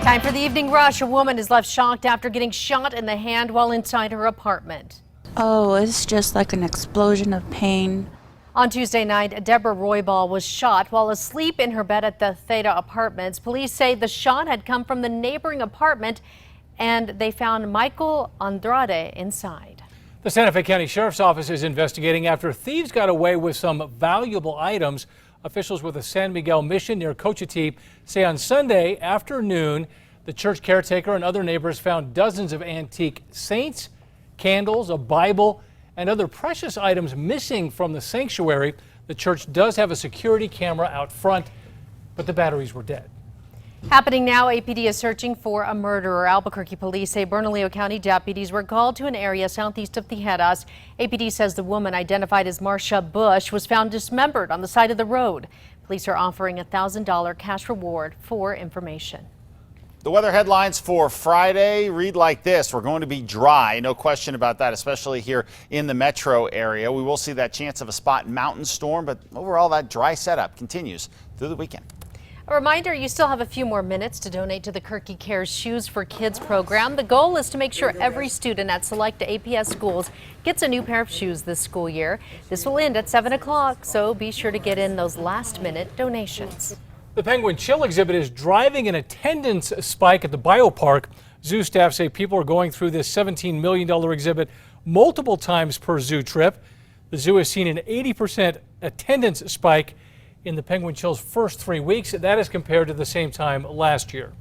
Time for the evening rush. A woman is left shocked after getting shot in the hand while inside her apartment. Oh, it's just like an explosion of pain. On Tuesday night, Deborah Roybal was shot while asleep in her bed at the Theta Apartments. Police say the shot had come from the neighboring apartment, and they found Michael Andrade inside. The Santa Fe County Sheriff's Office is investigating after thieves got away with some valuable items. Officials with the San Miguel Mission near Cochiti say on Sunday afternoon, the church caretaker and other neighbors found dozens of antique saints, candles, a Bible, and other precious items missing from the sanctuary. The church does have a security camera out front, but the batteries were dead. Happening now, APD is searching for a murderer. Albuquerque police say Bernalillo County deputies were called to an area southeast of Tijeras. APD says the woman, identified as Marcia Bush, was found dismembered on the side of the road. Police are offering a $1,000 cash reward for information. The weather headlines for Friday read like this. We're going to be dry, no question about that, especially here in the metro area. We will see that chance of a spot mountain storm, but overall that dry setup continues through the weekend. A reminder, you still have a few more minutes to donate to the KRQE Cares Shoes for Kids program. The goal is to make sure every student at select APS schools gets a new pair of shoes this school year. This will end at 7 o'clock, so be sure to get in those last-minute donations. The Penguin Chill exhibit is driving an attendance spike at the biopark. Zoo staff say people are going through this $17 million exhibit multiple times per zoo trip. The zoo has seen an 80% attendance spike in the Penguin Chill's first 3 weeks. That is compared to the same time last year.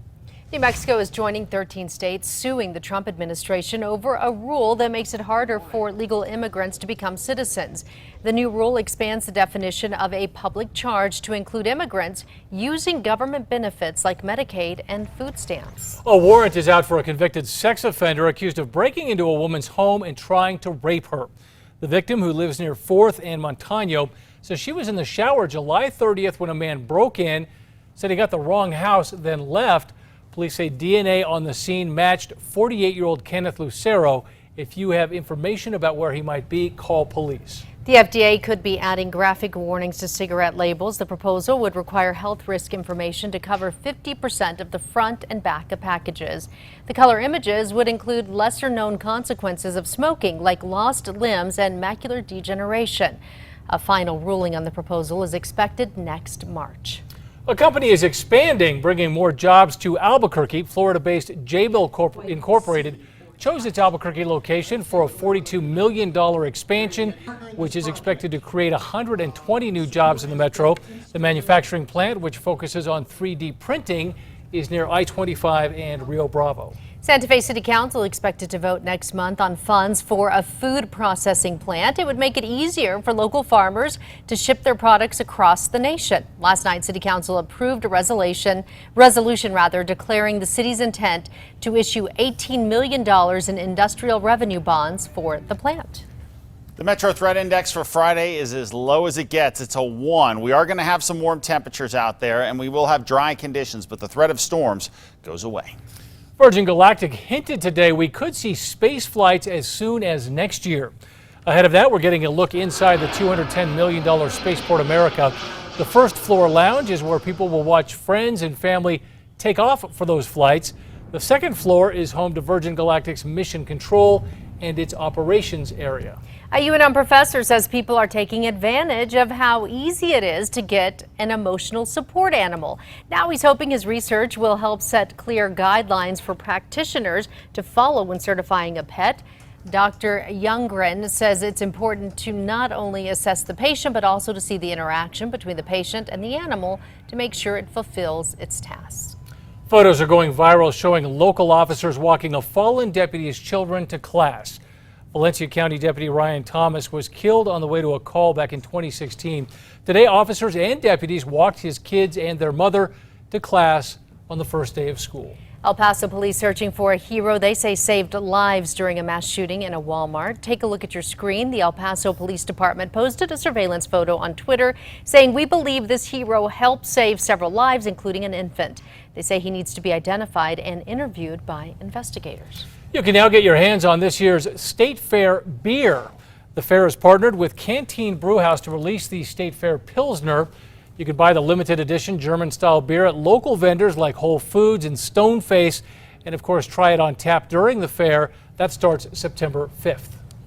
New Mexico is joining 13 states suing the Trump administration over a rule that makes it harder for legal immigrants to become citizens. The new rule expands the definition of a public charge to include immigrants using government benefits like Medicaid and food stamps. A warrant is out for a convicted sex offender accused of breaking into a woman's home and trying to rape her. The victim, who lives near 4th and Montano, says she was in the shower July 30th when a man broke in, said he got the wrong house, then left. Police say DNA on the scene matched 48-year-old Kenneth Lucero. If you have information about where he might be, call police. The FDA could be adding graphic warnings to cigarette labels. The proposal would require health risk information to cover 50% of the front and back of packages. The color images would include lesser-known consequences of smoking, like lost limbs and macular degeneration. A final ruling on the proposal is expected next March. A company is expanding, bringing more jobs to Albuquerque. Florida-based Jabil Incorporated chose its Albuquerque location for a $42 million expansion, which is expected to create 120 new jobs in the metro. The manufacturing plant, which focuses on 3D printing, is near I-25 and Rio Bravo. Santa Fe City Council expected to vote next month on funds for a food processing plant. It would make it easier for local farmers to ship their products across the nation. Last night, City Council approved a resolution declaring the city's intent to issue $18 million in industrial revenue bonds for the plant. The Metro Threat Index for Friday is as low as it gets. It's a 1. We are going to have some warm temperatures out there, and we will have dry conditions, but the threat of storms goes away. Virgin Galactic hinted today we could see space flights as soon as next year. Ahead of that, we're getting a look inside the $210 million Spaceport America. The first floor lounge is where people will watch friends and family take off for those flights. The second floor is home to Virgin Galactic's mission control and its operations area. A UNM professor says people are taking advantage of how easy it is to get an emotional support animal. Now he's hoping his research will help set clear guidelines for practitioners to follow when certifying a pet. Dr. Youngren says it's important to not only assess the patient, but also to see the interaction between the patient and the animal to make sure it fulfills its tasks. Photos are going viral showing local officers walking a fallen deputy's children to class. Valencia County Deputy Ryan Thomas was killed on the way to a call back in 2016. Today, officers and deputies walked his kids and their mother to class on the first day of school. El Paso police searching for a hero they say saved lives during a mass shooting in a Walmart. Take a look at your screen. The El Paso Police Department posted a surveillance photo on Twitter saying, "We believe this hero helped save several lives, including an infant." They say he needs to be identified and interviewed by investigators. You can now get your hands on this year's State Fair beer. The fair has partnered with Canteen Brewhouse to release the State Fair Pilsner. You can buy the limited edition German-style beer at local vendors like Whole Foods and Stoneface, and of course try it on tap during the fair. That starts September 5th.